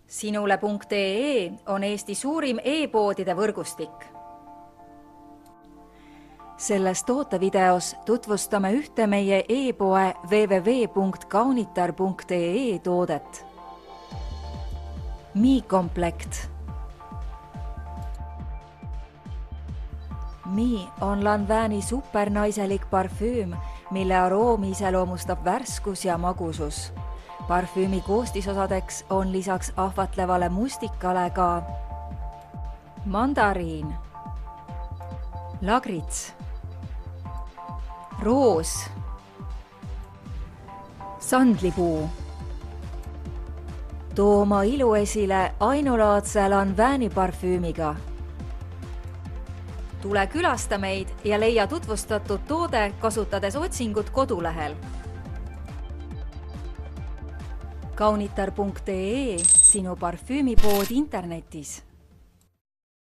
Sinule.ee on Eesti suurim e-poodide võrgustik. Selles tootevideos tutvustame ühte meie e-poe www.kaunitar.ee toodet. Mi-komplekt. Mi on Lanvini supernaiselik parfüüm, mille aroomi iseloomustab värskus ja magusus. Parfüümi koostisosadeks on lisaks ahvatlevale mustikale ka mandariin, lagrits, roos, sandlipuu. Too oma ilu esile ainulaadse Lanvini parfüümiga. Tule külasta meid ja leia tutvustatud toode kasutades otsingut kodulehel. Kaunitar.ee, sinu parfüümipood internetis.